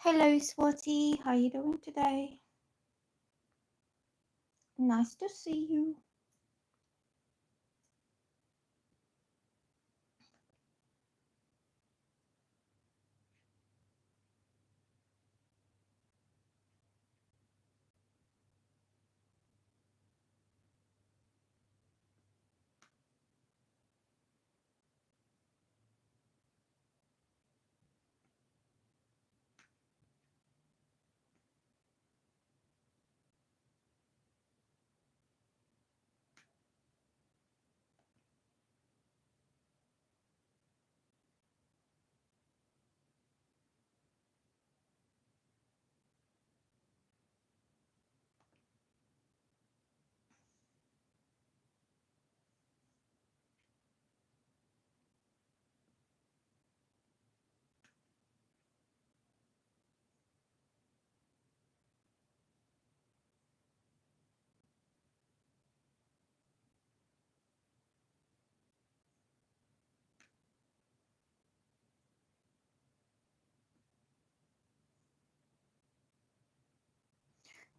Hello, Swati. How are you doing today? Nice to see you.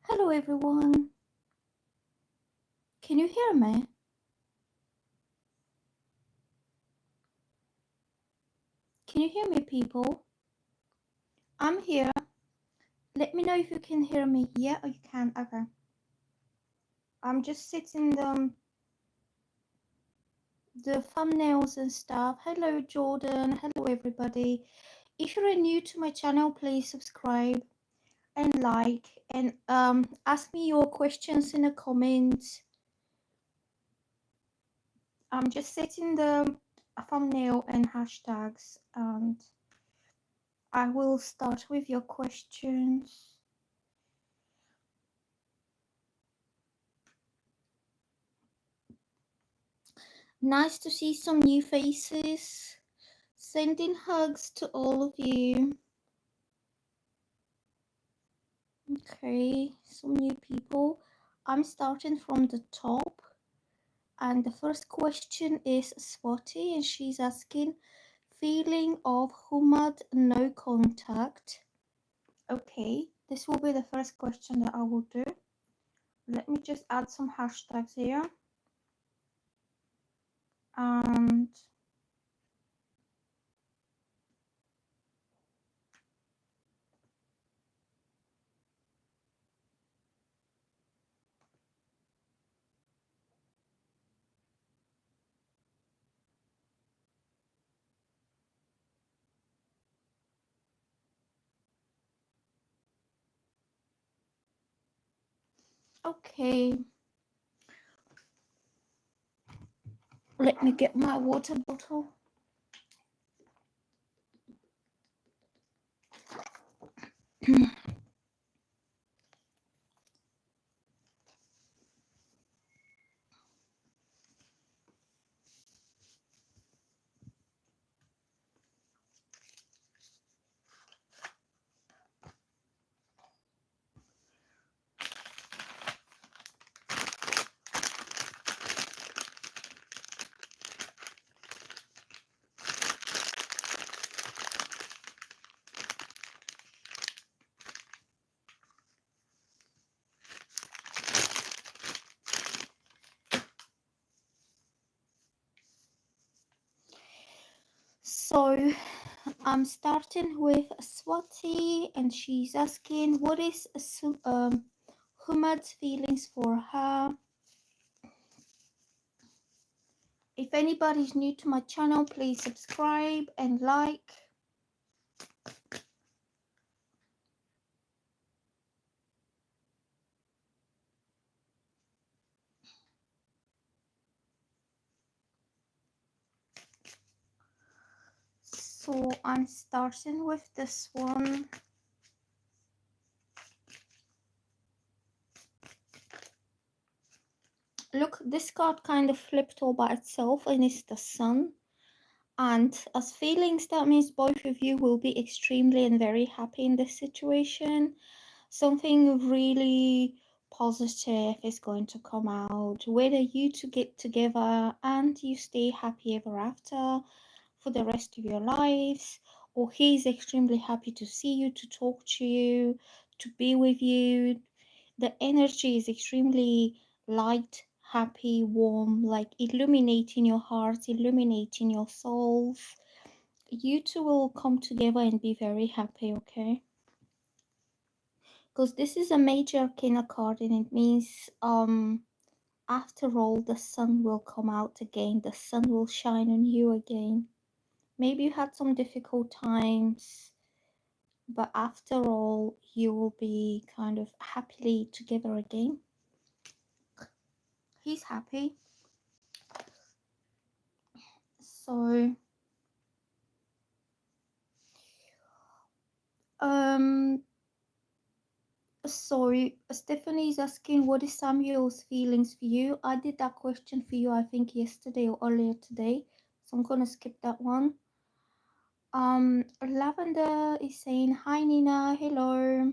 Hello, everyone. Can you hear me? Can you hear me, people? I'm here. Let me know if you can hear me. Yeah, oh, you can. Okay. I'm just setting the thumbnails and stuff. Hello, Jordan. Hello, everybody. If you're new to my channel, please subscribe and like and ask me your questions in the comments. I'm just setting the thumbnail and hashtags, and I will start with your questions. Nice to see some new faces. Sending hugs to all of you. Okay, some new people. I'm starting from the top. And the first question is Swati, and she's asking, feeling of humad no contact. Okay, this will be the first question that I will do. Let me just add some hashtags here. And okay, let me get my water bottle. So I'm starting with Swati, and she's asking, what is Humad's feelings for her? If anybody's new to my channel, please subscribe and like. So I'm starting with this one. Look, this card kind of flipped all by itself, and it's the Sun. And as feelings, that means both of you will be extremely and very happy in this situation. Something really positive is going to come out, whether you two get together and you stay happy ever after for the rest of your lives, or he's extremely happy to see you, to talk to you, to be with you. The energy is extremely light, happy, warm, like illuminating your heart, illuminating your souls. You two will come together and be very happy, okay? Because this is a major arcana card, and it means after all the sun will come out again, the sun will shine on you again. Maybe you had some difficult times, but after all you will be kind of happily together again. He's happy. So um sorry, Stephanie's asking what is Samuel's feelings for you. I did that question for you, I think yesterday or earlier today, so I'm gonna skip that one. Lavender is saying hi Nina, hello.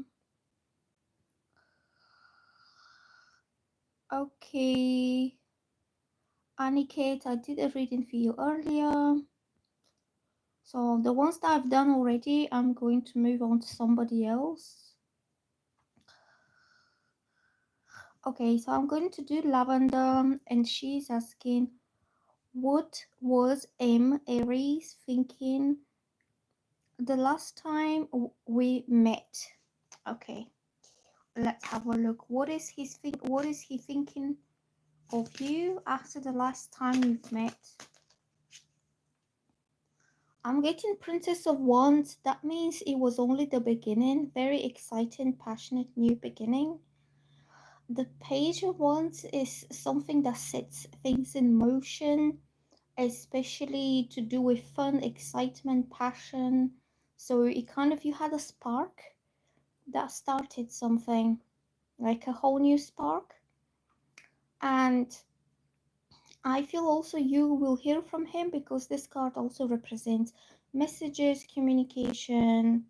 Okay, Aniket, I did a reading for you earlier. So the ones that I've done already, I'm going to move on to somebody else. Okay, so I'm going to do Lavender, and she's asking, what was M. Aries thinking the last time we met? Okay, let's have a look. What is he thinking of you after the last time you've met? I'm getting Princess of Wands. That means it was only the beginning. Very exciting, passionate new beginning. The Page of Wands is something that sets things in motion, especially to do with fun, excitement, passion. So it kind of, you had a spark that started something, like a whole new spark. And I feel also you will hear from him, because this card also represents messages, communication,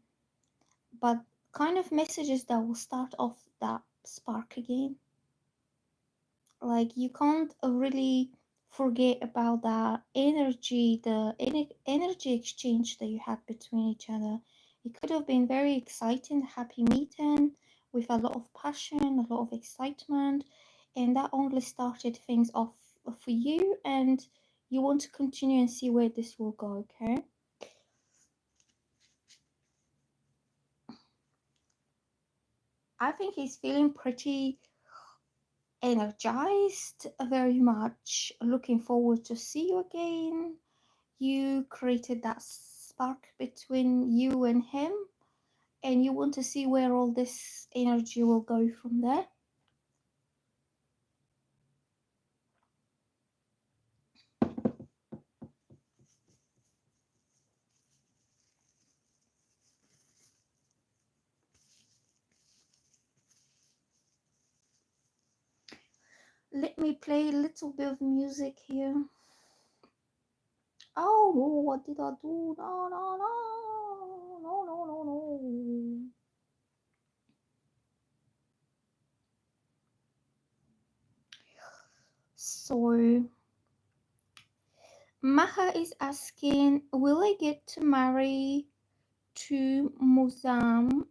but kind of messages that will start off that spark again. Like you can't really forget about that energy, the energy exchange that you had between each other. It could have been very exciting, happy meeting with a lot of passion, a lot of excitement, and that only started things off for you, and you want to continue and see where this will go. Okay, I think he's feeling pretty energized, very much looking forward to see you again. You created that spark between you and him, and you want to see where all this energy will go from there. Let me play a little bit of music here. Oh, what did I do? No, no, no, no, no, no, no. So Maha is asking, will I get to marry to Muzam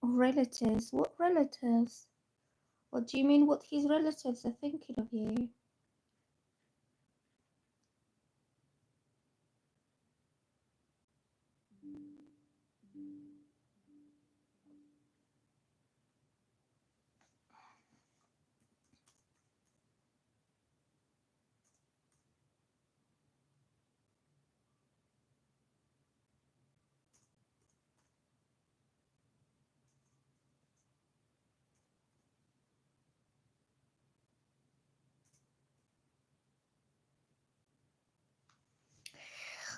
relatives? What relatives? What do you mean what his relatives are thinking of you?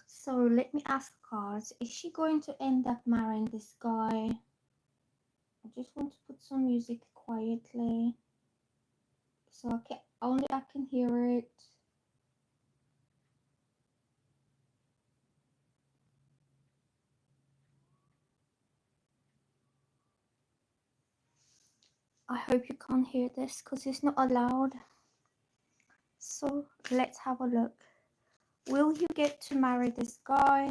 So let me ask cards. Is she going to end up marrying this guy? I just want to put some music quietly, so I can hear it. I hope you can't hear this because it's not allowed. So let's have a look. Will you get to marry this guy?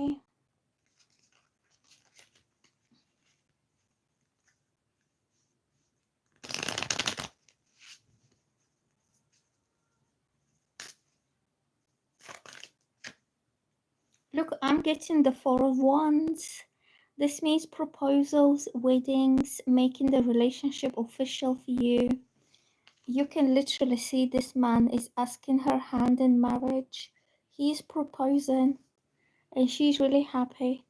Look, I'm getting the Four of Wands. This means proposals, weddings, making the relationship official for you. You can literally see this man is asking her hand in marriage. He's proposing and she's really happy.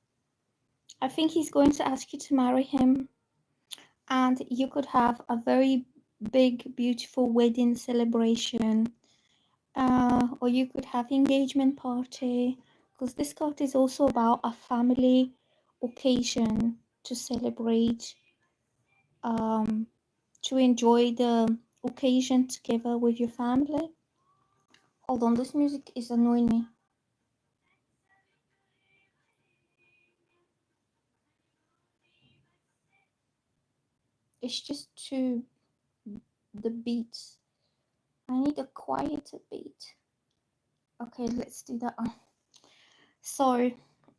I think he's going to ask you to marry him, and you could have a very big, beautiful wedding celebration, or you could have engagement party, because this card is also about a family occasion to celebrate, um, to enjoy the occasion together with your family. Hold on, this music is annoying me. It's just too, the beats. I need a quieter beat. Okay, let's do that one. So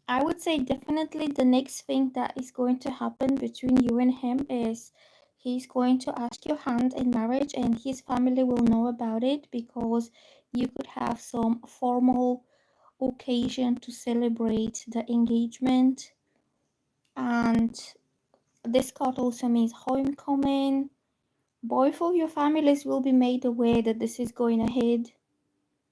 I would say definitely the next thing that is going to happen between you and him is he's going to ask your hand in marriage, and his family will know about it, because you could have some formal occasion to celebrate the engagement. And this card also means homecoming. Both of your families will be made aware that this is going ahead.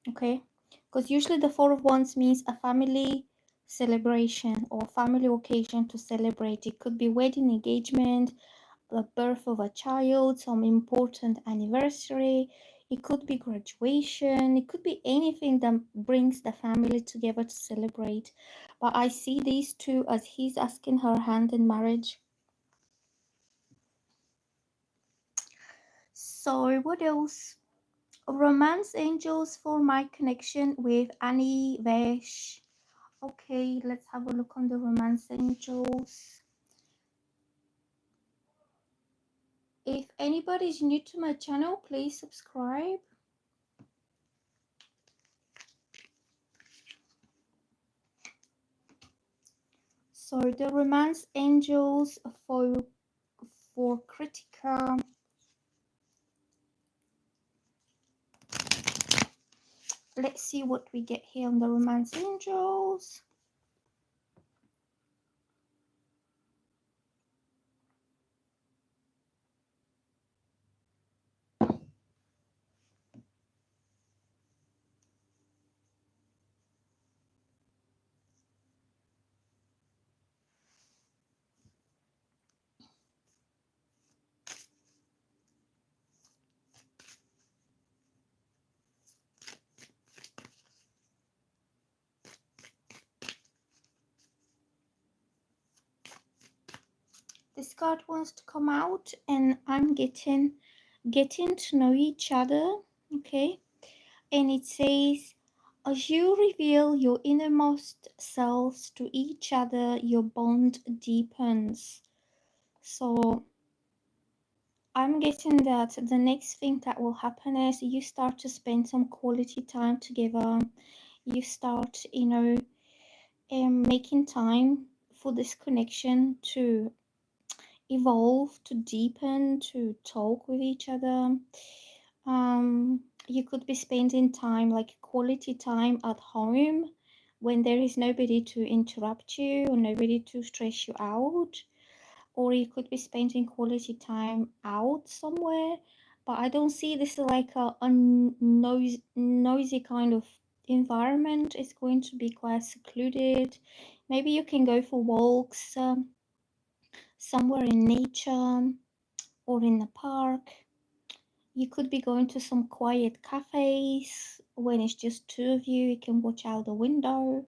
Okay, because usually the Four of Wands means a family celebration or family occasion to celebrate. It could be wedding, engagement, the birth of a child, some important anniversary. It could be graduation. It could be anything that brings the family together to celebrate. But I see these two as he's asking her hand in marriage. So what else? Romance angels for my connection with Annie Vesh. Okay, let's have a look on the romance angels. If anybody is new to my channel, please subscribe. So the romance angels for Kritika. Let's see what we get here on the romance angels. This card wants to come out, and I'm getting to know each other. Okay, and it says, as you reveal your innermost selves to each other, your bond deepens. So I'm getting that the next thing that will happen is you start to spend some quality time together. You start, making time for this connection to evolve, to deepen, to talk with each other. You could be spending time, like quality time at home, when there is nobody to interrupt you or nobody to stress you out. Or you could be spending quality time out somewhere. But I don't see this like a noisy kind of environment. It's going to be quite secluded. Maybe you can go for walks somewhere in nature or in the park. You could be going to some quiet cafes when it's just two of you. You can watch out the window,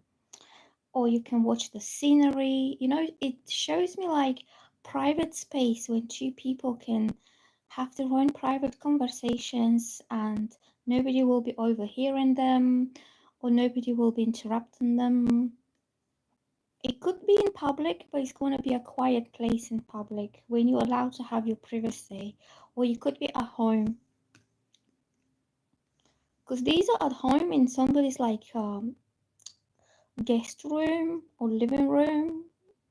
or you can watch the scenery. It shows me like private space when two people can have their own private conversations, and nobody will be overhearing them, or nobody will be interrupting them. It could be in public, but it's going to be a quiet place in public when you're allowed to have your privacy. Or you could be at home, because these are at home in somebody's like guest room or living room,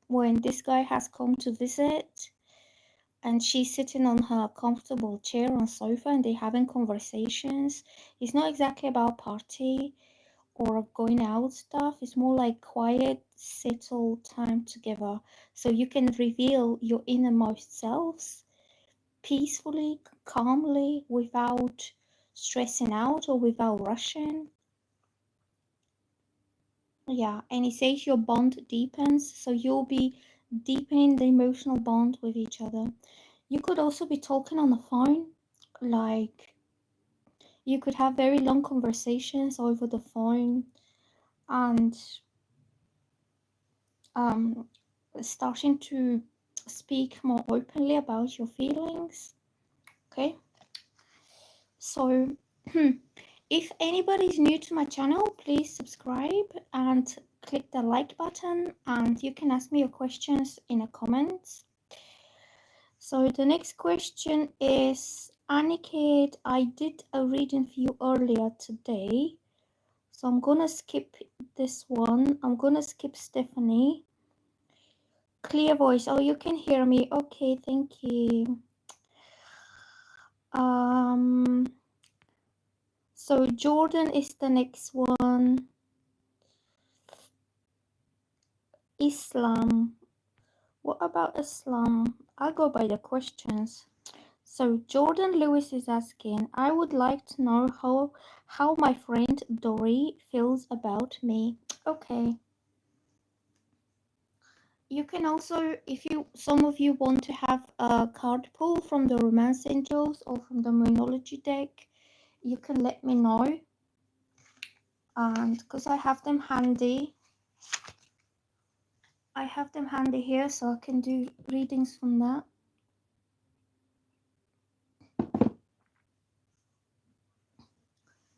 when this guy has come to visit, and she's sitting on her comfortable chair on sofa and they're having conversations. It's not exactly about party, or going out stuff. It's more like quiet, settled time together. So you can reveal your innermost selves peacefully, calmly, without stressing out or without rushing. Yeah, and it says your bond deepens, so you'll be deepening the emotional bond with each other. You could also be talking on the phone, like you could have very long conversations over the phone and um, starting to speak more openly about your feelings. Okay, so if anybody is new to my channel, please subscribe and click the like button, and you can ask me your questions in the comments. So the next question is, Aniket, I did a reading for you earlier today, so I'm gonna skip this one. I'm gonna skip Stephanie. Clear voice. Oh, you can hear me. Okay, thank you. So Jordan is the next one. Islam. What about Islam? I'll go by the questions. So Jordan Lewis is asking, I would like to know how my friend Dory feels about me. Okay. You can also, if you some of you want to have a card pull from the Romance Angels or from the Moonology deck, you can let me know. And because I have them handy, here, so I can do readings from that.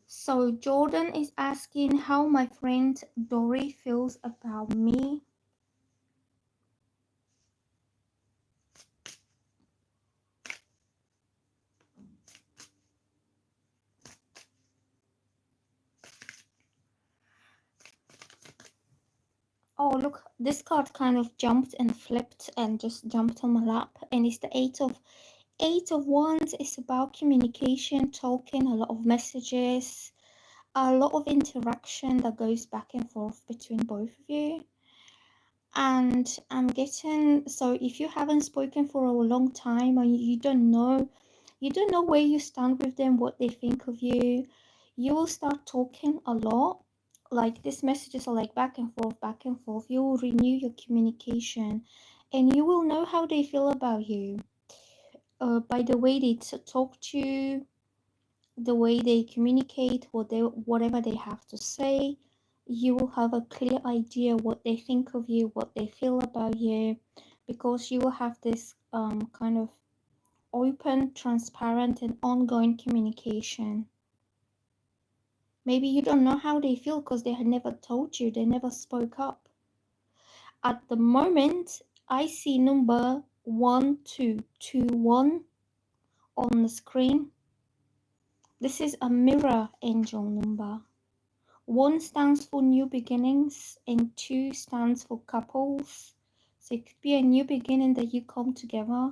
So Jordan is asking how my friend Dory feels about me. Oh, look, this card kind of jumped and flipped and just jumped on my lap, and it's the Eight of Wands. Is about communication, talking, a lot of messages, a lot of interaction that goes back and forth between both of you. And I'm getting, so if you haven't spoken for a long time and you don't know where you stand with them, what they think of you, you will start talking a lot. Like these messages are like back and forth, back and forth. You will renew your communication, and you will know how they feel about you by the way they talk to you, the way they communicate, whatever they have to say. You will have a clear idea what they think of you, what they feel about you, because you will have this kind of open, transparent, and ongoing communication. Maybe you don't know how they feel because they had never told you, they never spoke up. At the moment, I see number 1221 on the screen. This is a mirror angel number. 1 stands for new beginnings and 2 stands for couples. So it could be a new beginning that you come together.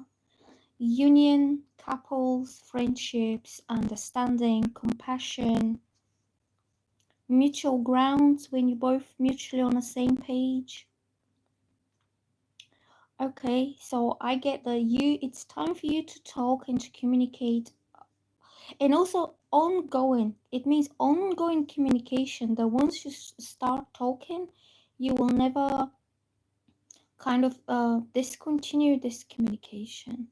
Union, couples, friendships, understanding, compassion, mutual grounds when you're both mutually on the same page. Okay, so I get that it's time for you to talk and to communicate. And also ongoing. It means ongoing communication, that once you start talking, you will never kind of discontinue this communication.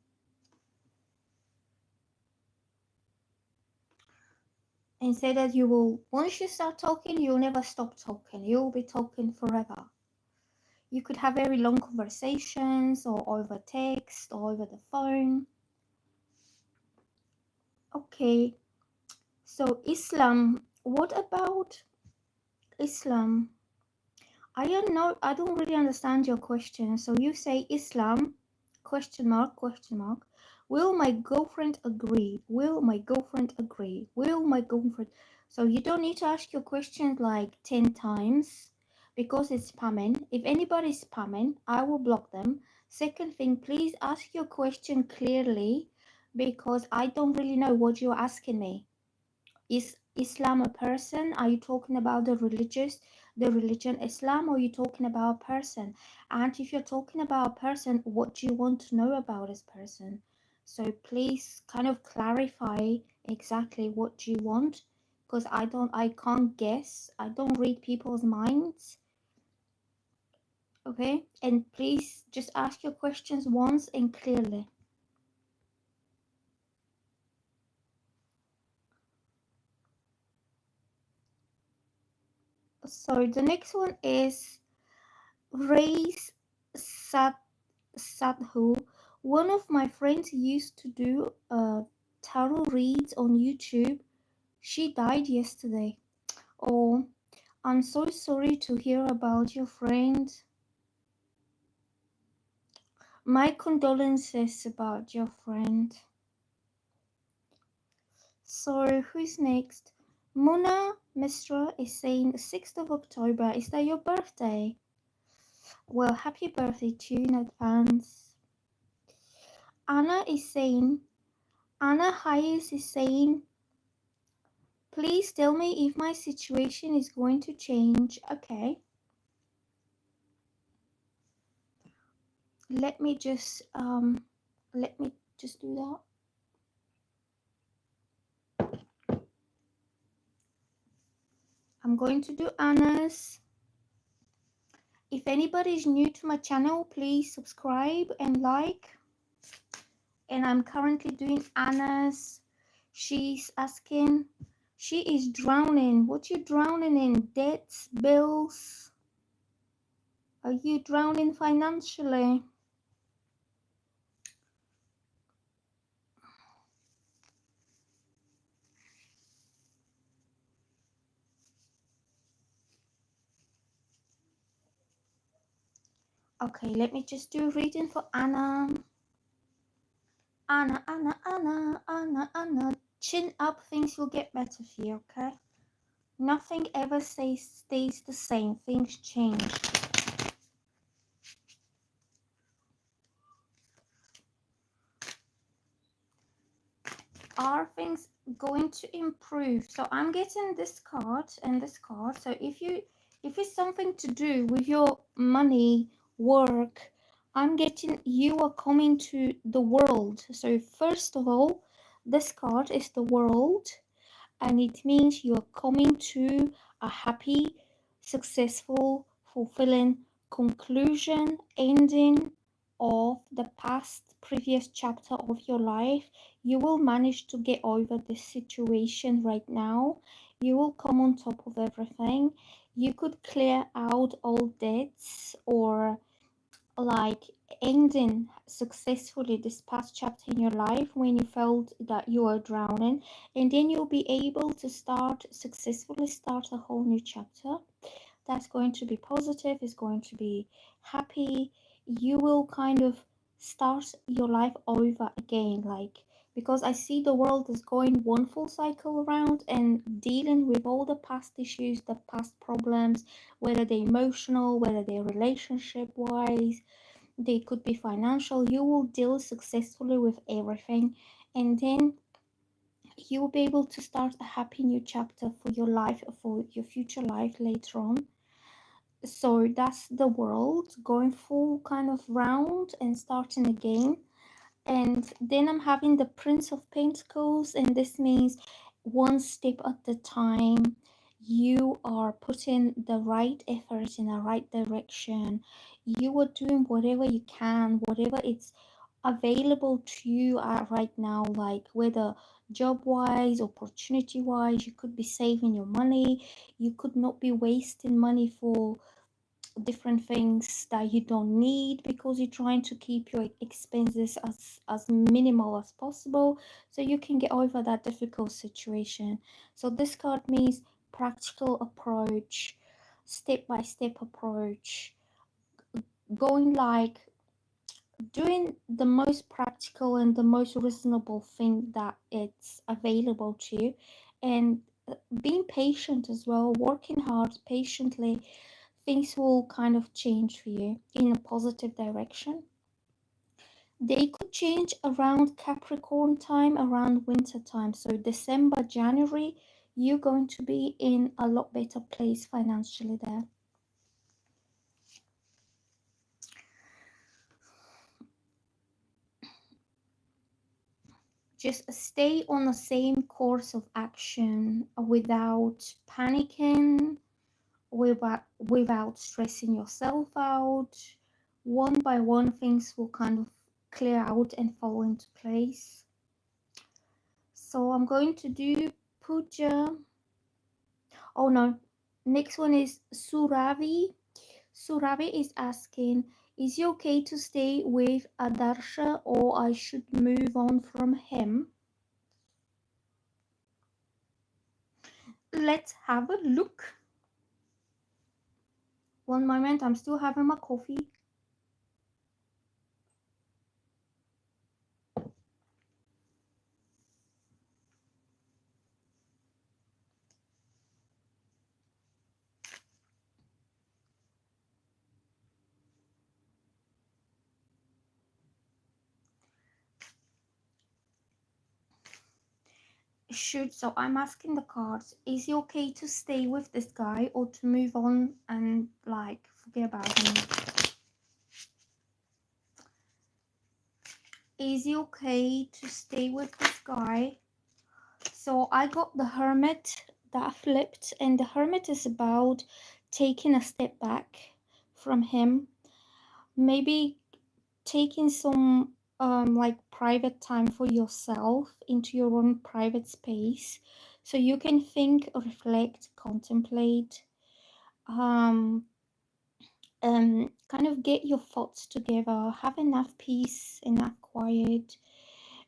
And say that you will, once you start talking, you'll never stop talking. You'll be talking forever. You could have very long conversations or over text or over the phone. Okay, so Islam, what about Islam? I don't know, I don't really understand your question. So you say Islam, question mark, question mark. Will my girlfriend agree? Will my girlfriend agree? Will my girlfriend? So you don't need to ask your question like 10 times because it's spamming. If anybody's spamming, I will block them. Second thing, please ask your question clearly because I don't really know what you're asking me. Is Islam a person? Are you talking about the religion Islam, or are you talking about a person? And if you're talking about a person, what do you want to know about this person? So please kind of clarify exactly what do you want, because I can't guess. I don't read people's minds. Okay, and please just ask your questions once and clearly. So the next one is raise Sat Sadhu. One of my friends used to do tarot reads on YouTube. She died yesterday. Oh, I'm so sorry to hear about your friend. My condolences about your friend. So who's next? Mona Mistra is saying 6th of October. Is that your birthday? Well, happy birthday to you in advance. Anna Hayes is saying, please tell me if my situation is going to change. Okay. Let me just do that. I'm going to do Anna's. If anybody is new to my channel, please subscribe and like. And I'm currently doing Anna's. She's asking, she is drowning. What you drowning in? Debts, bills? Are you drowning financially? Okay, let me just do a reading for Anna. Anna. Chin up, things will get better for you, okay? Nothing ever stays the same. Things change. Are things going to improve? So I'm getting this card and this card. So if it's something to do with your money, work, I'm getting you are coming to the world. So first of all, this card is the world, and it means you are coming to a happy, successful, fulfilling conclusion, ending of the previous chapter of your life. You will manage to get over this situation right now. You will come on top of everything. You could clear out all debts, or like ending successfully this past chapter in your life when you felt that you were drowning, and then you'll be able to successfully start a whole new chapter that's going to be positive, is going to be happy. You will kind of start your life over again, like, because I see the world is going one full cycle around and dealing with all the past issues, the past problems, whether they're emotional, whether they're relationship wise, they could be financial. You will deal successfully with everything, and then you will be able to start a happy new chapter for your life, for your future life later on. So that's the world going full kind of round and starting again. And then I'm having the Prince of Pentacles, and this means one step at a time. You are putting the right effort in the right direction. You are doing whatever you can, whatever it's available to you right now, like whether job wise, opportunity wise. You could be saving your money. You could not be wasting money for different things that you don't need, because you're trying to keep your expenses as minimal as possible so you can get over that difficult situation. So this card means practical approach, step by step approach, going like doing the most practical and the most reasonable thing that it's available to you, and being patient as well, working hard patiently. Things will kind of change for you in a positive direction. They could change around Capricorn time, around winter time. So December, January, you're going to be in a lot better place financially there. Just stay on the same course of action without panicking, without stressing yourself out. One by one, things will kind of clear out and fall into place. So I'm going to do puja. Oh no, next one is Suravi. Suravi is asking, is it okay to stay with Adarsha or I should move on from him? Let's have a look. One moment, I'm still having my coffee. So I'm asking the cards, is it okay to stay with this guy or to move on and like forget about him? Is it okay to stay with this guy? So I got the Hermit that flipped, and the Hermit is about taking a step back from him, maybe taking some like private time for yourself into your own private space so you can think, reflect, contemplate, um kind of get your thoughts together, have enough peace, enough quiet,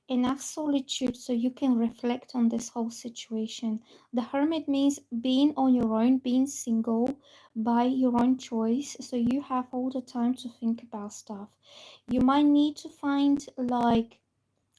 enough solitude so you can reflect on this whole situation. The Hermit means being on your own, being single by your own choice, so you have all the time to think about stuff. You might need to find like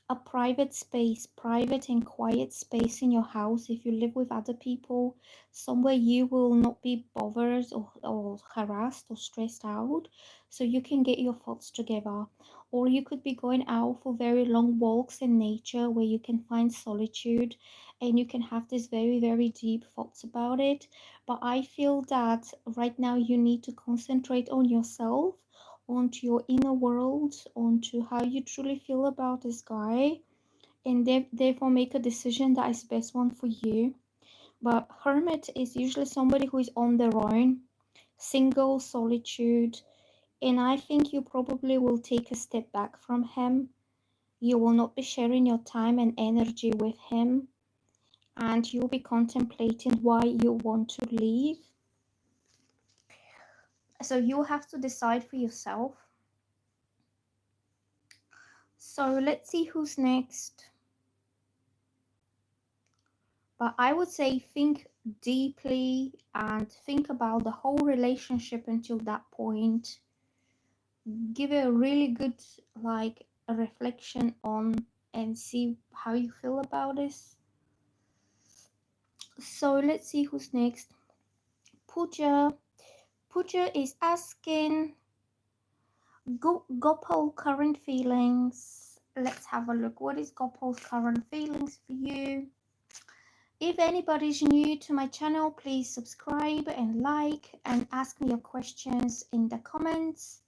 a private space, private and quiet space in your house if you live with other people, somewhere you will not be bothered or harassed or stressed out, so you can get your thoughts together. Or you could be going out for very long walks in nature where you can find solitude and you can have these very, very deep thoughts about it. But I feel that right now you need to concentrate on yourself, onto your inner world, onto how you truly feel about this guy, and therefore make a decision that is best one for you. But Hermit is usually somebody who is on their own, single, solitude, and I think you probably will take a step back from him. You will not be sharing your time and energy with him, and you'll be contemplating why you want to leave. So you'll have to decide for yourself. So let's see who's next. But I would say think deeply and think about the whole relationship until that point. Give it a really good like a reflection on and see how you feel about this. So let's see who's next. Pooja. Pooja is asking Gopal current feelings. Let's have a look. What is Gopal's current feelings for you? If anybody's new to my channel, please subscribe and like and ask me your questions in the comments.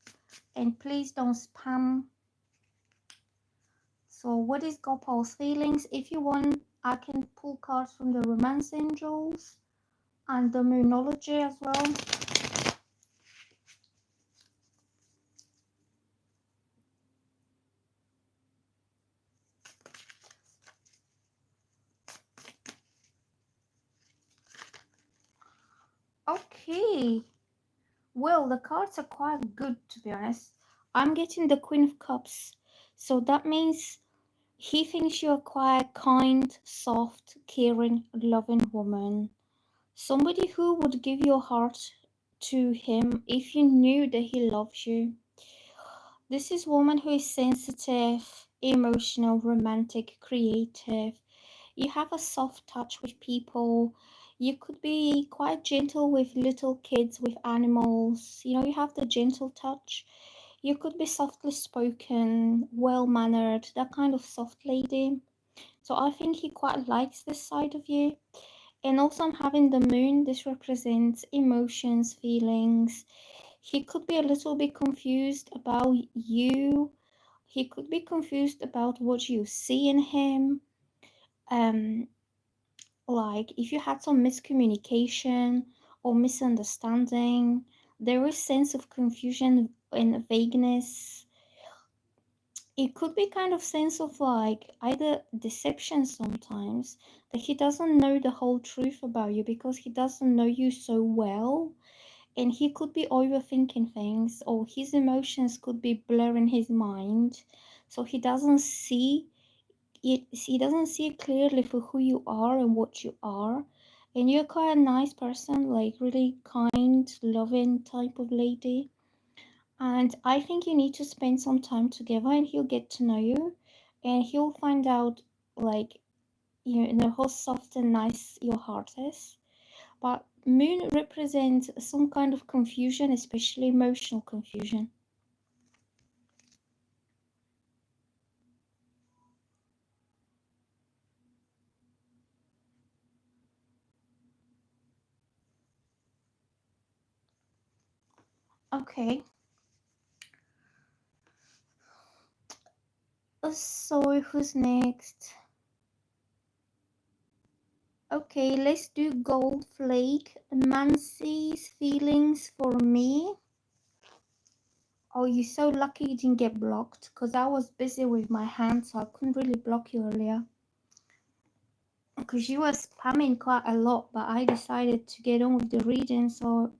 And please don't spam. So what is Gopal's feelings? If you want, I can pull cards from the Romance Angels and the Moonology as well. Okay. Well, the cards are quite good, to be honest. I'm getting the Queen of Cups. So that means he thinks you're quite a kind, soft, caring, loving woman. Somebody who would give your heart to him if you knew that he loves you. This is a woman who is sensitive, emotional, romantic, creative. You have a soft touch with people. You could be quite gentle with little kids, with animals. You know, you have the gentle touch. You could be softly spoken, well mannered, that kind of soft lady. So I think he quite likes this side of you. And also I'm having the moon. This represents emotions, feelings. He could be a little bit confused about you. He could be confused about what you see in him. Um, like if you had some miscommunication or misunderstanding, there is sense of confusion and vagueness. It could be kind of sense of like either deception sometimes, that he doesn't know the whole truth about you because he doesn't know you so well, and he could be overthinking things, or his emotions could be blurring his mind, so he doesn't see it clearly for who you are and what you are. And you're quite a nice person, like really kind, loving type of lady. And I think you need to spend some time together and he'll get to know you, and he'll find out like you know how soft and nice your heart is. But moon represents some kind of confusion, especially emotional confusion. Okay. So who's next? Okay, let's do Gold Flake. Nancy's feelings for me. Oh, you're so lucky you didn't get blocked, because I was busy with my hand, so I couldn't really block you earlier. Because you were spamming quite a lot, but I decided to get on with the reading, so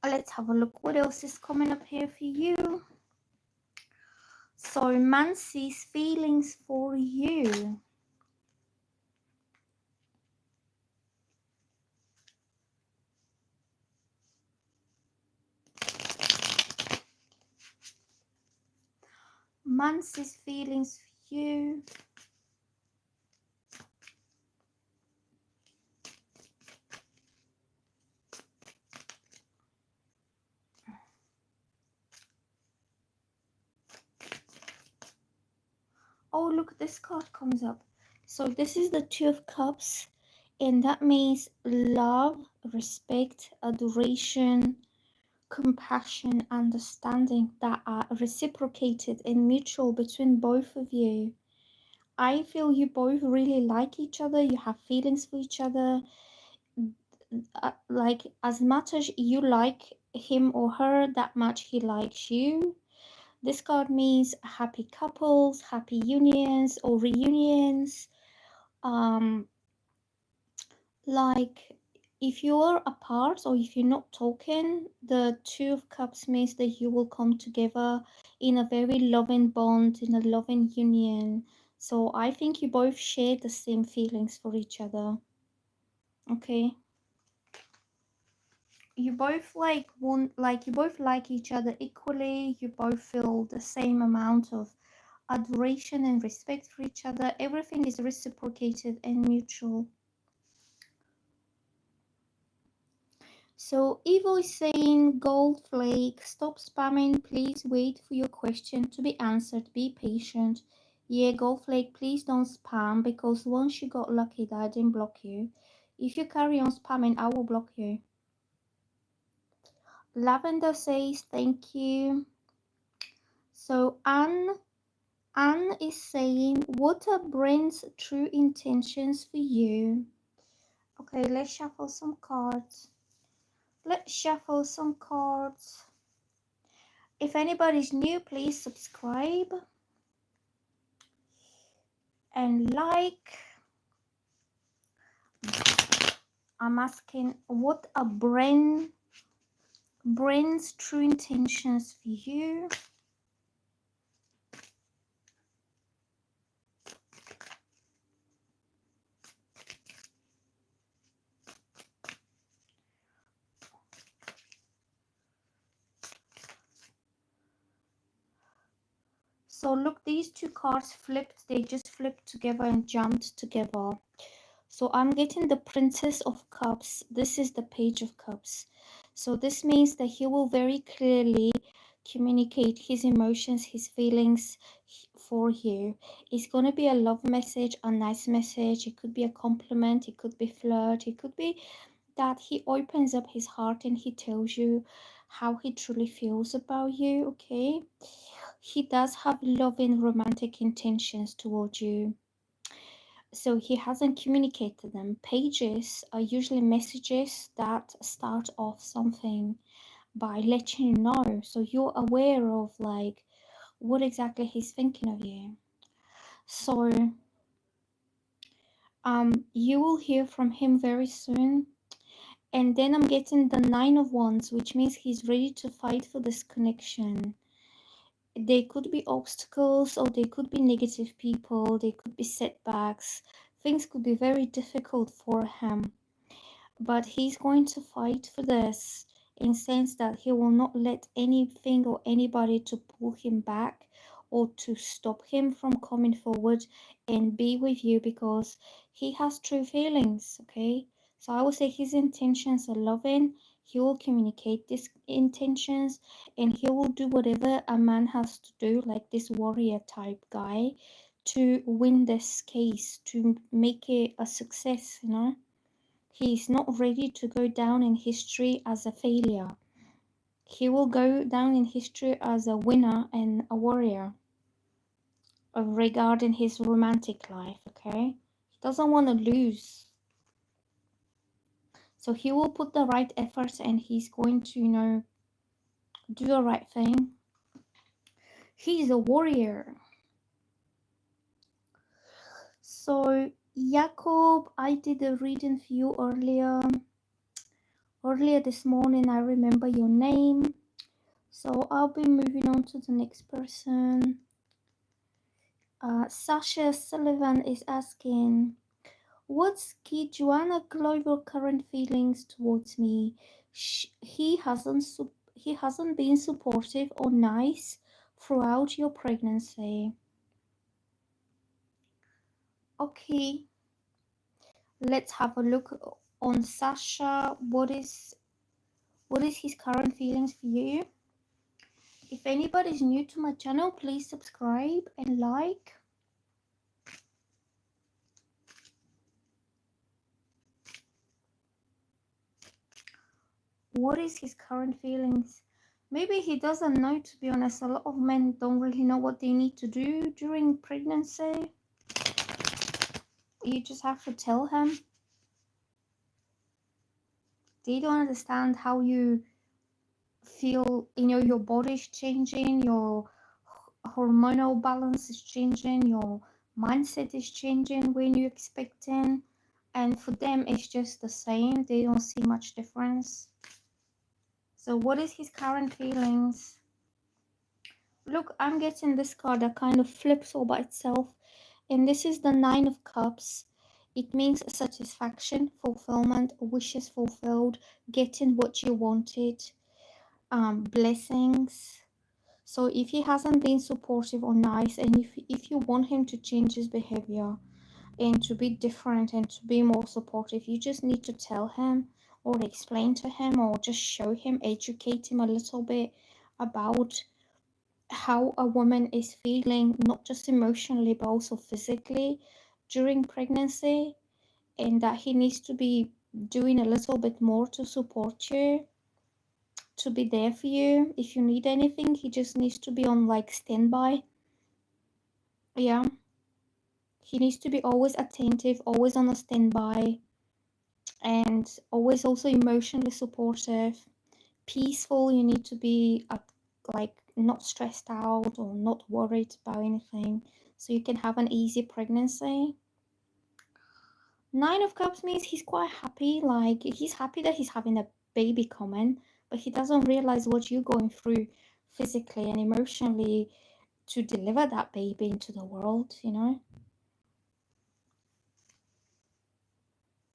let's have a look what else is coming up here for you. So Nancy's feelings for you. Nancy's feelings for you. Oh, look, this card comes up. So this is the Two of Cups, and that means love, respect, adoration, compassion, understanding that are reciprocated and mutual between both of you. I feel you both really like each other. You have feelings for each other. Like as much as you like him or her, that much he likes you. This card means happy couples, happy unions or reunions. Um, like if you're apart or if you're not talking, the Two of Cups means that you will come together in a very loving bond, in a loving union. So I think you both share the same feelings for each other. Okay. You both you both like each other equally. You both feel the same amount of adoration and respect for each other. Everything is reciprocated and mutual. So Evil is saying, Gold Flake, stop spamming. Please wait for your question to be answered. Be patient. Yeah, Gold Flake, please don't spam, because once you got lucky that I didn't block you. If you carry on spamming, I will block you. Lavender says, thank you. So Anne is saying, what are Brent's true intentions for you? Okay, let's shuffle some cards. Let's shuffle some cards. If anybody's new, please subscribe and like. I'm asking, what are Brent's true intentions for you? So look, these two cards flipped, they just flipped together and jumped together. So I'm getting the Princess of Cups. This is the Page of Cups. So this means that he will very clearly communicate his emotions, his feelings for you. It's going to be a love message, a nice message. It could be a compliment. It could be flirt. It could be that he opens up his heart and he tells you how he truly feels about you, okay? He does have loving romantic intentions towards you. So he hasn't communicated them. Pages are usually messages that start off something by letting you know, so you're aware of like what exactly he's thinking of you. So you will hear from him very soon. And then I'm getting the Nine of Wands, which means he's ready to fight for this connection. They could be obstacles, or they could be negative people, they could be setbacks. Things could be very difficult for him, but he's going to fight for this, in sense that he will not let anything or anybody to pull him back or to stop him from coming forward and be with you, because he has true feelings, okay? So I would say his intentions are loving. He will communicate these intentions, and he will do whatever a man has to do, like this warrior type guy, to win this case, to make it a success, you know? He is not ready to go down in history as a failure. He will go down in history as a winner and a warrior regarding his romantic life, okay? He doesn't want to lose. So he will put the right effort and he's going to, do the right thing. He's a warrior. So, Jacob, I did a reading for you earlier. Earlier this morning, I remember your name. So I'll be moving on to the next person. Sasha Sullivan is asking, what's key Joanna Glover current feelings towards me? He hasn't been supportive or nice throughout your pregnancy. Okay, let's have a look on Sasha. What is his current feelings for you? If anybody is new to my channel, please subscribe and like. What is his current feelings? Maybe he doesn't know, to be honest. A lot of men don't really know what they need to do during pregnancy. You just have to tell him. They don't understand how you feel, your body's changing, your hormonal balance is changing, your mindset is changing when you're expecting. And for them, it's just the same. They don't see much difference. So what is his current feelings? Look, I'm getting this card that kind of flips all by itself. And this is the Nine of Cups. It means satisfaction, fulfillment, wishes fulfilled, getting what you wanted, blessings. So if he hasn't been supportive or nice, and if you want him to change his behavior and to be different and to be more supportive, you just need to tell him or explain to him or just show him, educate him a little bit about how a woman is feeling, not just emotionally but also physically during pregnancy, and that he needs to be doing a little bit more to support you, to be there for you. If you need anything, he just needs to be on like standby. Yeah, he needs to be always attentive, always on a standby, and always also emotionally supportive, peaceful. You need to be like not stressed out or not worried about anything, so you can have an easy pregnancy. Nine of Cups means he's quite happy, like he's happy that he's having a baby coming, but he doesn't realize what you're going through physically and emotionally to deliver that baby into the world,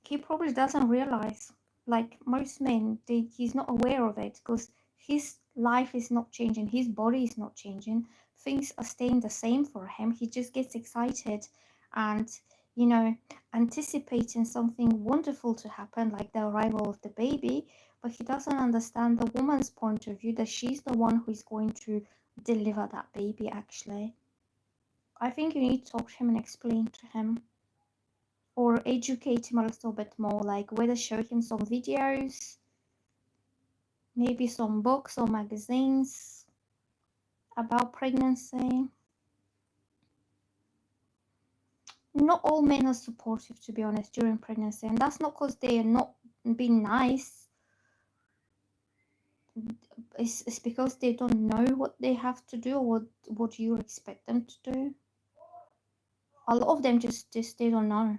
He probably doesn't realize, like most men, he's not aware of it because his life is not changing, his body is not changing, things are staying the same for him. He just gets excited and, you know, anticipating something wonderful to happen, like the arrival of the baby, but he doesn't understand the woman's point of view, that she's the one who is going to deliver that baby, actually. I think you need to talk to him and explain to him, or educate him a little bit more, like whether show him some videos, maybe some books or magazines about pregnancy. Not all men are supportive, to be honest, during pregnancy, and that's not because they are not being nice. It's because they don't know what they have to do, or what you expect them to do. A lot of them just they don't know.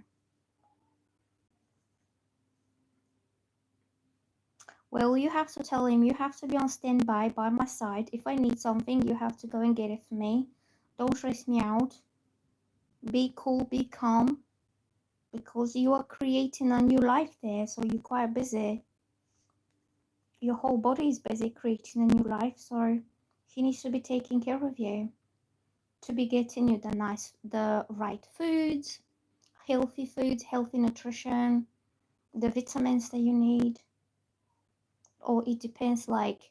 Well, you have to tell him, you have to be on standby by my side. If I need something, you have to go and get it for me. Don't stress me out. Be cool, be calm, because you are creating a new life there, so you're quite busy. Your whole body is busy creating a new life, so he needs to be taking care of you, to be getting you the right foods, healthy nutrition, the vitamins that you need. Or it depends, like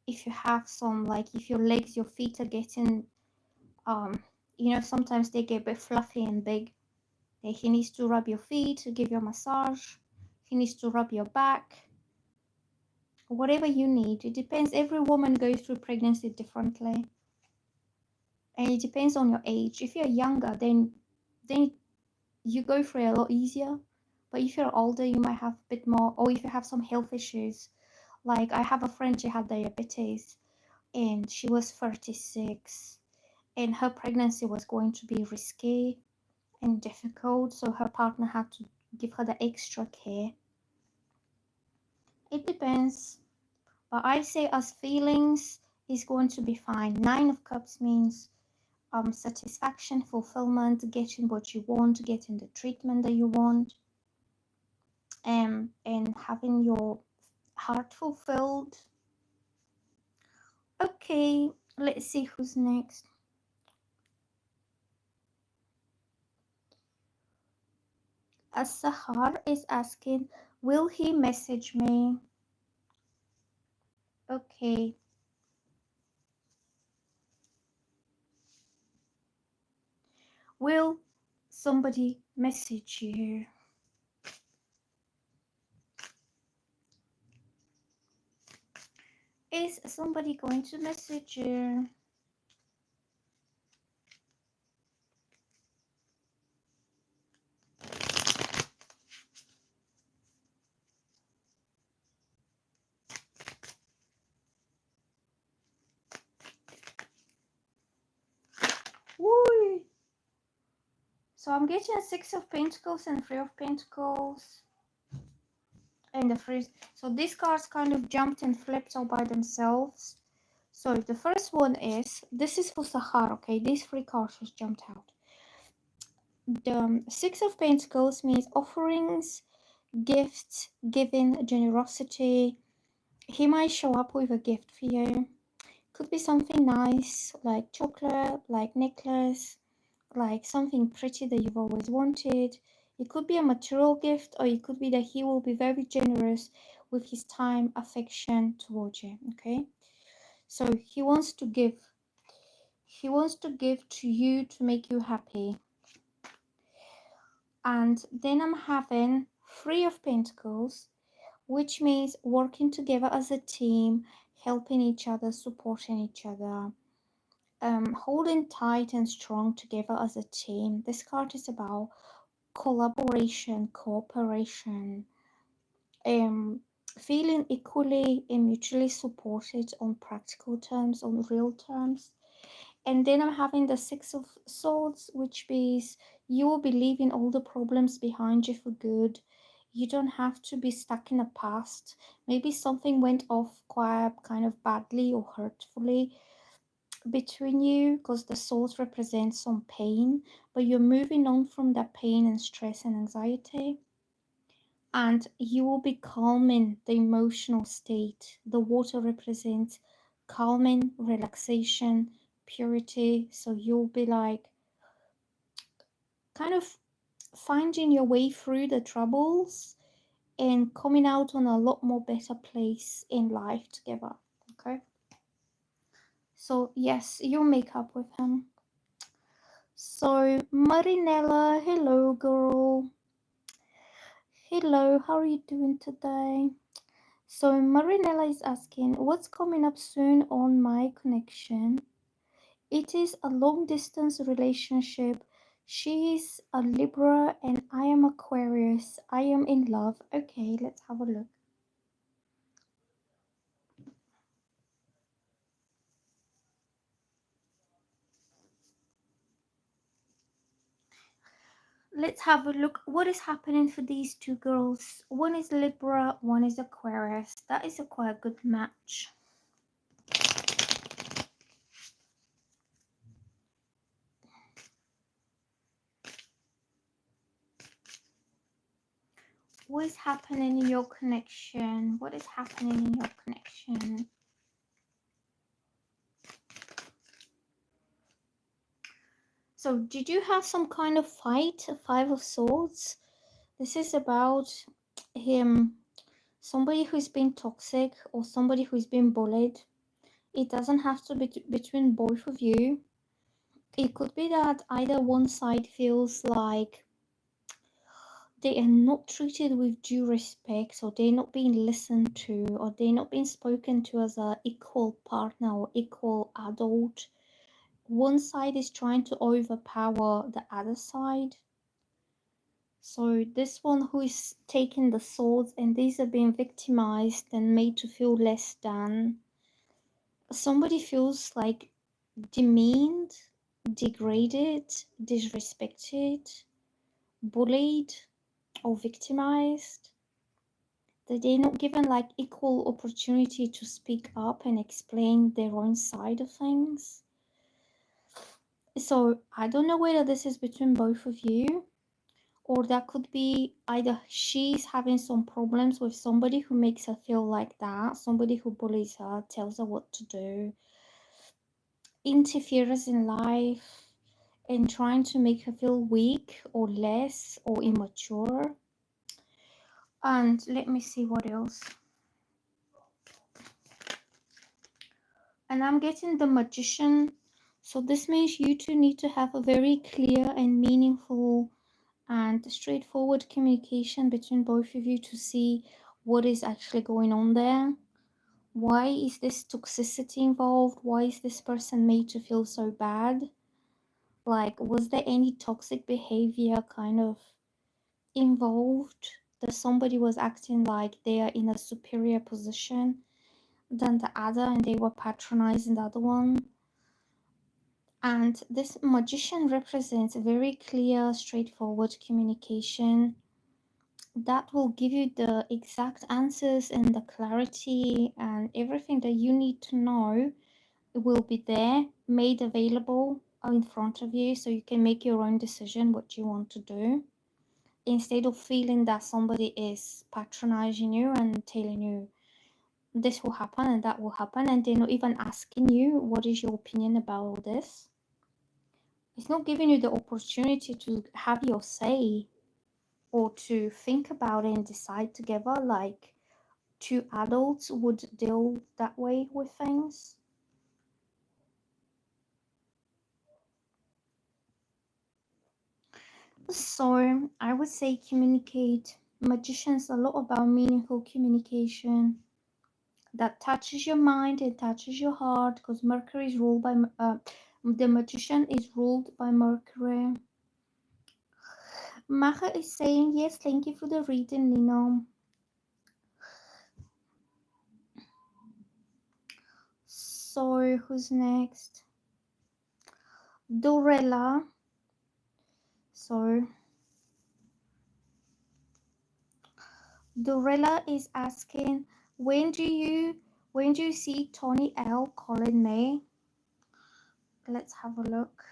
if you have some, like if your legs, your feet are getting sometimes they get a bit fluffy and big. He needs to rub your feet to give you a massage. He needs to rub your back. Whatever you need. It depends. Every woman goes through pregnancy differently. And it depends on your age. If you're younger, then you go through it a lot easier. But if you're older, you might have a bit more, or if you have some health issues. Like I have a friend, she had diabetes and she was 36, and her pregnancy was going to be risky and difficult, so her partner had to give her the extra care. It depends, but I say as feelings is going to be fine. Nine of Cups means satisfaction, fulfillment, getting what you want, getting the treatment that you want, and having your heart fulfilled. Okay, let's see who's next. Sahar is asking, will he message me? Okay. Will somebody message you? Is somebody going to message you? Woo! So I'm getting a Six of Pentacles and Three of Pentacles. And the first, so these cards kind of jumped and flipped all by themselves. So the first one is, this is for Sahar, okay? These three cards just jumped out. The Six of Pentacles means offerings, gifts, giving, generosity. He might show up with a gift for you. Could be something nice, like chocolate, like necklace, like something pretty that you've always wanted. It could be a material gift, or it could be that he will be very generous with his time, affection towards you. Okay, so he wants to give. He wants to give to you to make you happy. And then I'm having Three of Pentacles, which means working together as a team, helping each other, supporting each other, holding tight and strong together as a team. This card is about collaboration, cooperation, feeling equally and mutually supported on practical terms, on real terms. And then I'm having the Six of Swords, which means you will be leaving all the problems behind you for good. You don't have to be stuck in the past. Maybe something went off quite kind of badly or hurtfully between you, because the swords represent some pain, but you're moving on from that pain and stress and anxiety. And you will be calming the emotional state. The water represents calming, relaxation, purity. So you'll be like kind of finding your way through the troubles and coming out on a lot more better place in life together. Okay. So yes, you'll make up with him. So Marinella, hello girl. Hello, how are you doing today? So Marinella is asking, what's coming up soon on my connection? It is a long distance relationship. She's a Libra and I am Aquarius. I am in love. Okay, let's have a look. Let's have a look. What is happening for these two girls? One is Libra, one is Aquarius. That is a quite good match. What is happening in your connection? What is happening in your connection? So did you have some kind of fight? Five of Swords? This is about him, somebody who's been toxic or somebody who's been bullied. It doesn't have to be between both of you. It could be that either one side feels like they are not treated with due respect, or they're not being listened to, or they're not being spoken to as an equal partner or equal adult. One side is trying to overpower the other side. So this one who is taking the swords, and these are being victimized and made to feel less than. Somebody feels like demeaned, degraded, disrespected, bullied, or victimized. That they're not given like equal opportunity to speak up and explain their own side of things. So I don't know whether this is between both of you, or that could be either she's having some problems with somebody who makes her feel like that, somebody who bullies her, tells her what to do, interferes in life, and trying to make her feel weak or less or immature. And let me see what else. And I'm getting the Magician. So this means you two need to have a very clear and meaningful and straightforward communication between both of you to see what is actually going on there. Why is this toxicity involved? Why is this person made to feel so bad? Like, was there any toxic behavior kind of involved, that somebody was acting like they are in a superior position than the other and they were patronizing the other one? And this Magician represents very clear, straightforward communication that will give you the exact answers and the clarity, and everything that you need to know will be there, made available in front of you, so you can make your own decision what you want to do, instead of feeling that somebody is patronizing you and telling you this will happen and that will happen, and they're not even asking you what is your opinion about all this. It's not giving you the opportunity to have your say or to think about it and decide together like two adults would deal that way with things. So I would say communicate. Magician's a lot about meaningful communication that touches your mind and touches your heart, because Mercury is ruled by the Magician is ruled by Mercury. Macha is saying yes, thank you for the reading, Nino. So who's next? Dorella. So Dorella is asking, when do you see Tony L calling me? Let's have a look.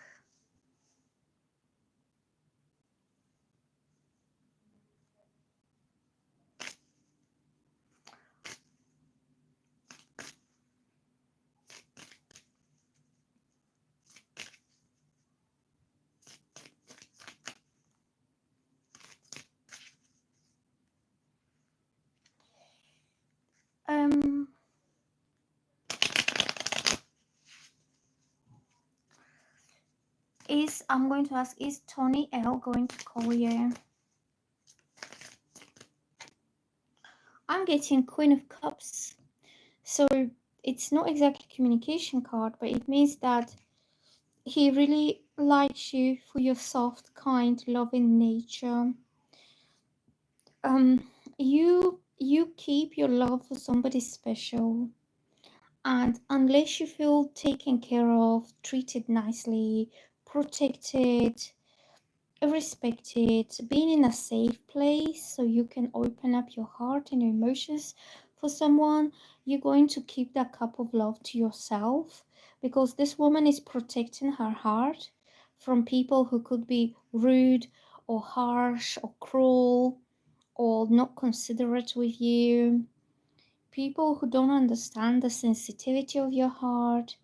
I'm going to ask, is Tony L going to call you? I'm getting Queen of Cups. So it's not exactly communication card, but it means that he really likes you for your soft, kind, loving nature. You keep your love for somebody special, and unless you feel taken care of, treated nicely, protected, respected, being in a safe place so you can open up your heart and your emotions for someone, you're going to keep that cup of love to yourself, because this woman is protecting her heart from people who could be rude or harsh or cruel or not considerate with you, people who don't understand the sensitivity of your heart.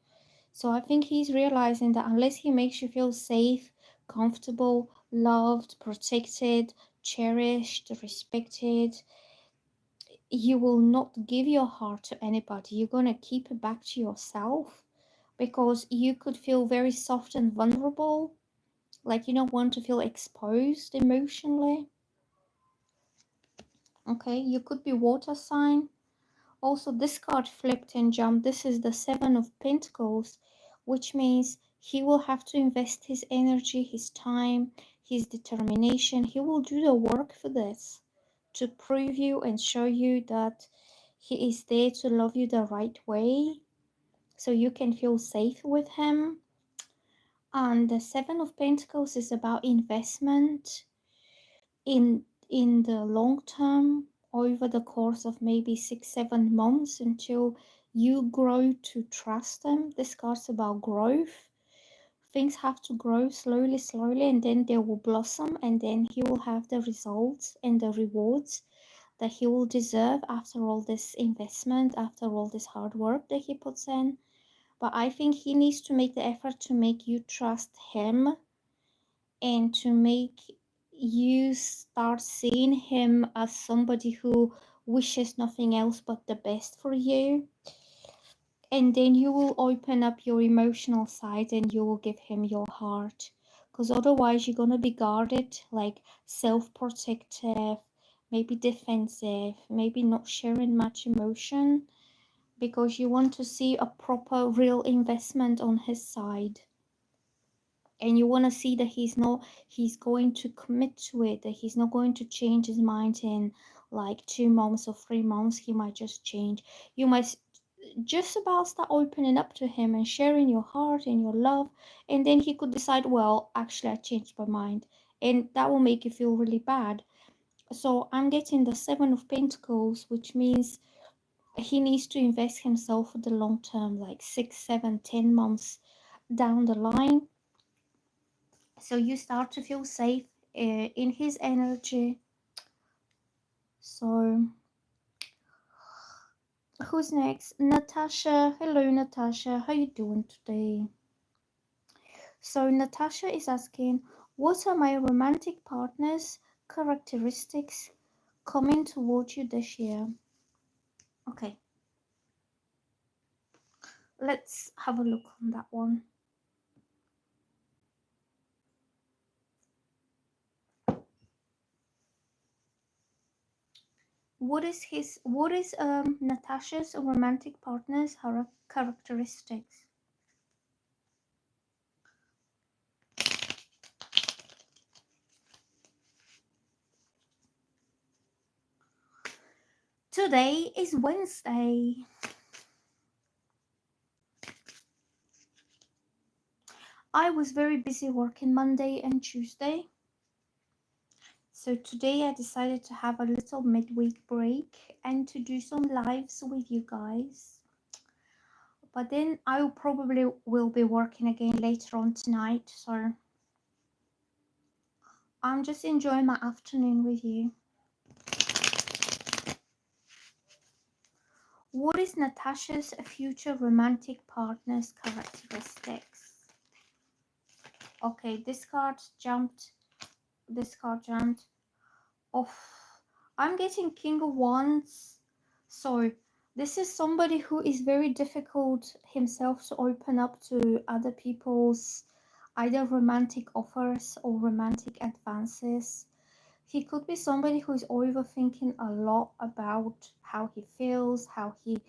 So I think he's realizing that unless he makes you feel safe, comfortable, loved, protected, cherished, respected, you will not give your heart to anybody. You're going to keep it back to yourself, because you could feel very soft and vulnerable, like you don't want to feel exposed emotionally. Okay, you could be water sign. Also, this card flipped and jumped. This is the Seven of Pentacles, which means he will have to invest his energy, his time, his determination. He will do the work for this to prove you and show you that he is there to love you the right way so you can feel safe with him. And the Seven of Pentacles is about investment in the long term, over the course of maybe 6-7 months, until you grow to trust them. This card's about growth. Things have to grow slowly, and then they will blossom, and then he will have the results and the rewards that he will deserve after all this investment, after all this hard work that he puts in. But I think he needs to make the effort to make you trust him, and to make you start seeing him as somebody who wishes nothing else but the best for you. And then you will open up your emotional side and you will give him your heart, because otherwise you're going to be guarded, like self-protective, maybe defensive, maybe not sharing much emotion, because you want to see a proper real investment on his side, and you want to see that he's going to commit to it, that he's not going to change his mind in like 2 months or 3 months. He might just change. You might just about start opening up to him and sharing your heart and your love, and then he could decide, well, actually I changed my mind, and that will make you feel really bad. So I'm getting the Seven of Pentacles, which means he needs to invest himself for the long term, like 6, 7, 10 months down the line, so you start to feel safe in his energy. So who's next? Natasha. Hello, Natasha, how you doing today? So Natasha is asking, what are my romantic partner's characteristics coming towards you this year? Okay, let's have a look on that one. What is Natasha's romantic partner's characteristics? Today is Wednesday. I was very busy working Monday and Tuesday. So today I decided to have a little midweek break and to do some lives with you guys. But then I probably will be working again later on tonight. So I'm just enjoying my afternoon with you. What is Natasha's future romantic partner's characteristics? Okay, this card jumped. This card jumped. Oh, I'm getting King of Wands. So this is somebody who is very difficult himself to open up to other people's either romantic offers or romantic advances. He could be somebody who is overthinking a lot about how he feels, how he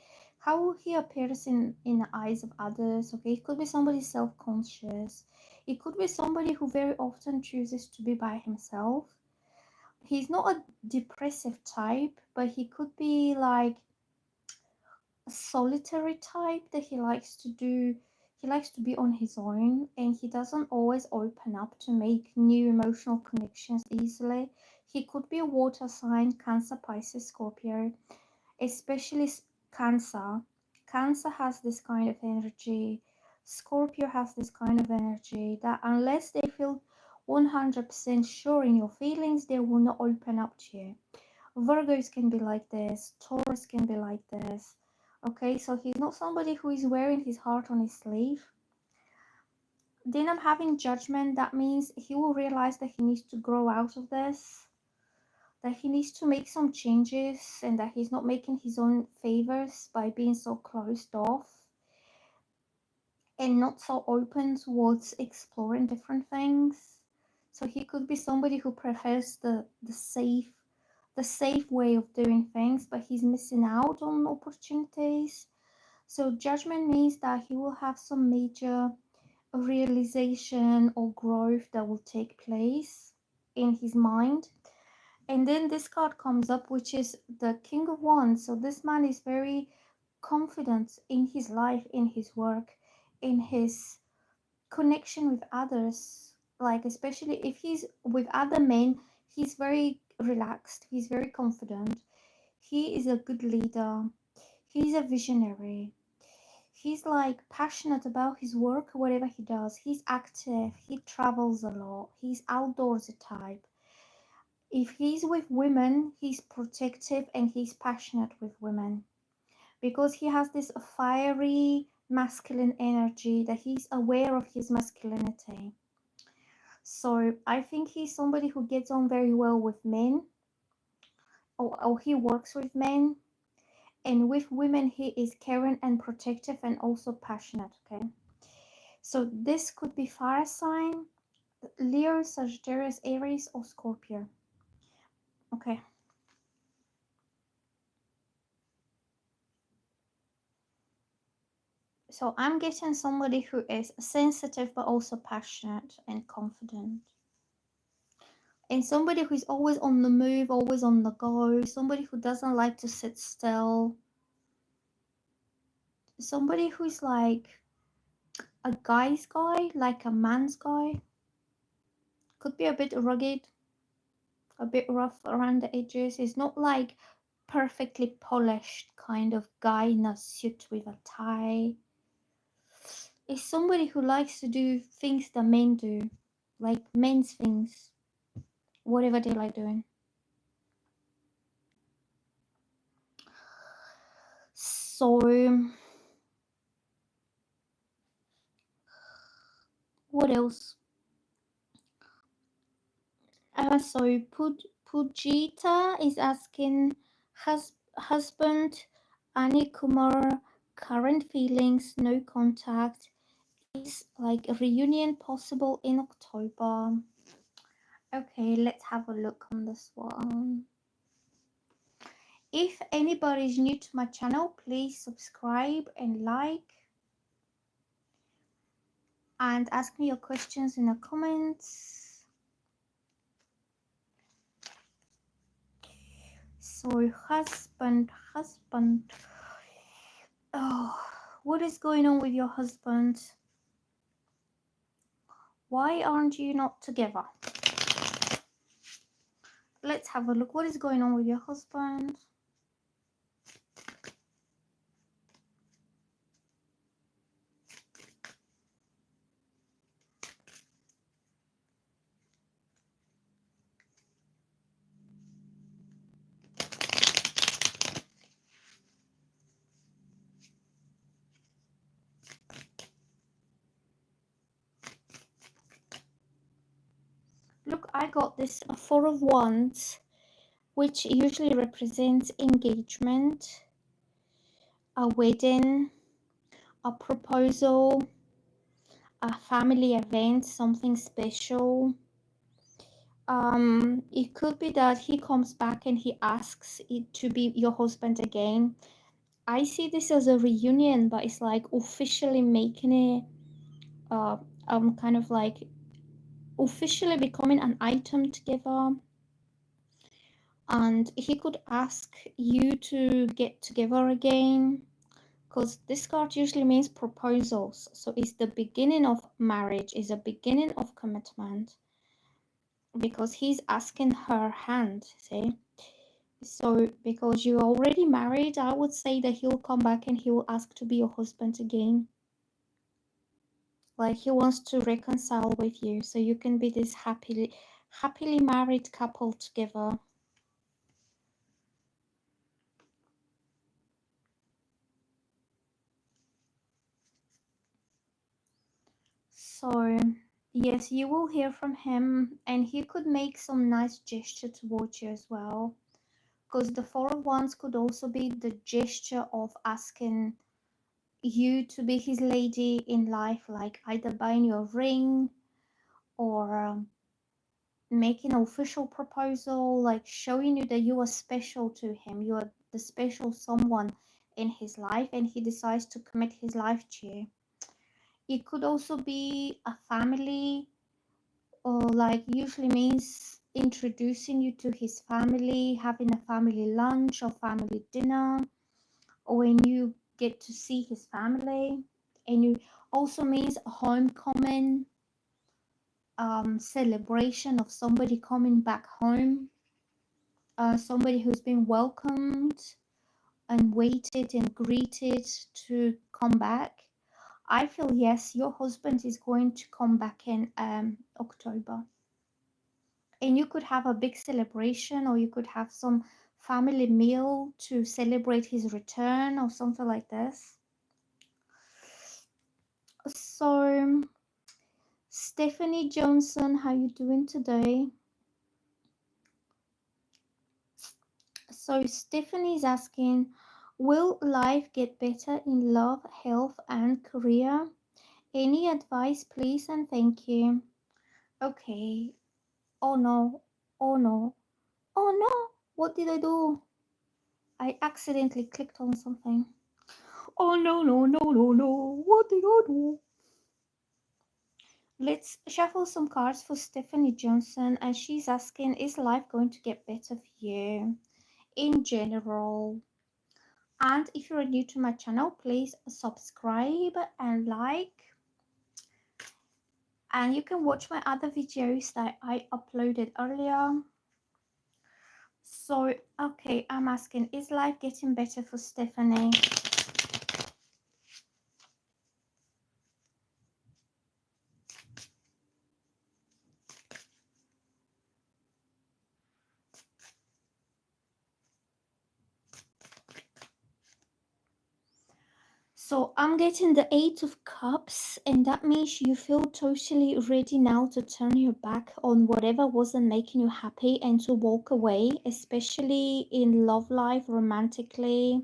appears in the eyes of others. Okay, it could be somebody self-conscious. It could be somebody who very often chooses to be by himself. He's not a depressive type, but he could be like a solitary type that he likes to be on his own, and he doesn't always open up to make new emotional connections easily. He could be a water sign, Cancer, Pisces, Scorpio, especially Cancer. Cancer has this kind of energy. Scorpio has this kind of energy that unless they feel 100% sure in your feelings, they will not open up to you. Virgos can be like this, Taurus can be like this. Okay, so he's not somebody who is wearing his heart on his sleeve. Then I'm having Judgment. That means he will realize that he needs to grow out of this, that he needs to make some changes, and that he's not making his own favors by being so closed off and not so open towards exploring different things. So he could be somebody who prefers the safe way of doing things, but he's missing out on opportunities. So Judgment means that he will have some major realization or growth that will take place in his mind. And then this card comes up, which is the King of Wands. So this man is very confident in his life, in his work, in his connection with others. Like, especially if he's with other men, he's very relaxed, he's very confident. He is a good leader. He's a visionary. He's like passionate about his work, whatever he does. He's active. He travels a lot. He's outdoorsy type. If he's with women, he's protective and he's passionate with women because he has this fiery masculine energy that he's aware of his masculinity. So I think he's somebody who gets on very well with men, or he works with men. And with women, he is caring and protective and also passionate. Okay, so this could be fire sign, Leo, Sagittarius, Aries, or Scorpio. Okay, so I'm getting somebody who is sensitive but also passionate and confident, and somebody who is always on the move, always on the go, somebody who doesn't like to sit still, somebody who's like a guy's guy, like a man's guy. Could be a bit rugged, a bit rough around the edges. It's not like perfectly polished kind of guy in a suit with a tie. It's somebody who likes to do things that men do, like men's things, whatever they like doing. So what else? So Pujita is asking, husband Ani Kumar, current feelings, no contact. Is like a reunion possible in October? Okay, let's have a look on this one. If anybody is new to my channel, please subscribe and like, and ask me your questions in the comments. So husband, oh, what is going on with your husband? Why aren't you not together? Let's have a look. What is going on with your husband? Look, I got this Four of Wands, which usually represents engagement, a wedding, a proposal, a family event, something special. It could be that he comes back and he asks it to be your husband again. I see this as a reunion, but it's like officially making it uh kind of like officially becoming an item together. And he could ask you to get together again, because this card usually means proposals, so it's the beginning of marriage, it's the beginning of commitment, because he's asking her hand, see. So because you're already married, I would say that he'll come back and he will ask to be your husband again. Like he wants to reconcile with you so you can be this happily married couple together. So yes, you will hear from him, and he could make some nice gesture towards you as well. Because the Four of Wands could also be the gesture of asking you to be his lady in life, like either buying you a ring or making an official proposal, like showing you that you are special to him, you are the special someone in his life, and he decides to commit his life to you. It could also be a family, or like usually means introducing you to his family, having a family lunch or family dinner, or when you get to see his family. And you also means a homecoming, celebration of somebody coming back home, somebody who's been welcomed and waited and greeted to come back. I feel yes, your husband is going to come back in October. And you could have a big celebration, or you could have some family meal to celebrate his return or something like this. So Stephanie Johnson, how you doing today? So Stephanie's asking, will life get better in love, health and career? Any advice please and thank you. Okay. Oh no. Oh no. Oh no. What did I do? I accidentally clicked on something. Oh no, no, no, no, no. What did I do? Let's shuffle some cards for Stephanie Johnson, and she's asking, is life going to get better for you in general? And if you're new to my channel, please subscribe and like. And you can watch my other videos that I uploaded earlier. So, okay, I'm asking, is life getting better for Stephanie? So I'm getting the Eight of Cups, and that means you feel totally ready now to turn your back on whatever wasn't making you happy and to walk away, especially in love life, romantically.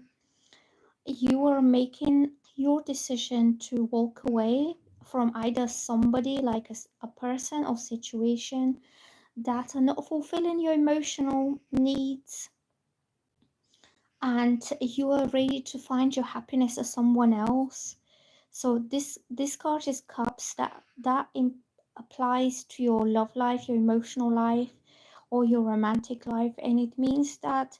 You are making your decision to walk away from either somebody, like a person or situation that are not fulfilling your emotional needs, and you are ready to find your happiness as someone else. So this card is cups, that applies to your love life, your emotional life, or your romantic life, and it means that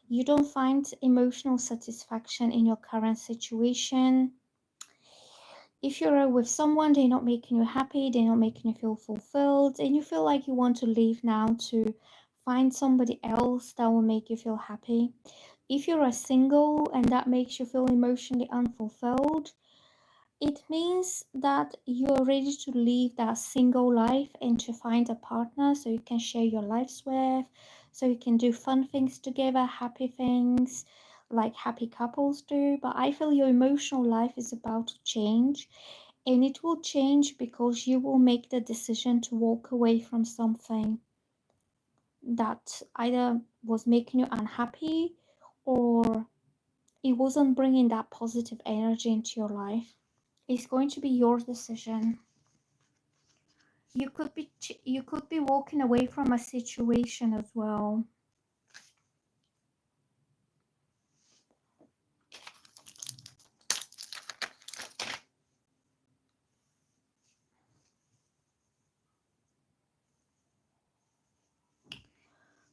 you don't find emotional satisfaction in your current situation. If you're with someone, they're not making you happy, they're not making you feel fulfilled, and you feel like you want to leave now to find somebody else that will make you feel happy. If you're a single and that makes you feel emotionally unfulfilled, it means that you're ready to leave that single life and to find a partner so you can share your lives with, so you can do fun things together, happy things like happy couples do. But I feel your emotional life is about to change, and it will change because you will make the decision to walk away from something that either was making you unhappy or it wasn't bringing that positive energy into your life. It's going to be your decision. you could be walking away from a situation as well.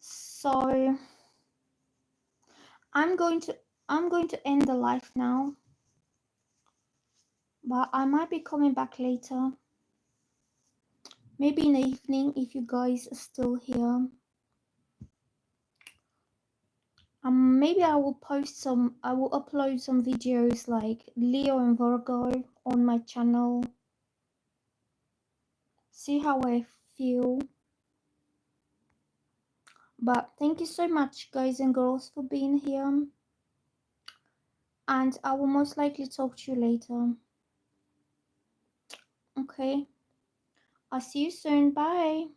So I'm going to end the live now, but I might be coming back later. Maybe in the evening if you guys are still here. Maybe I will upload some videos like Leo and Virgo on my channel. See how I feel. But thank you so much, guys and girls, for being here. And I will most likely talk to you later. Okay. I'll see you soon. Bye.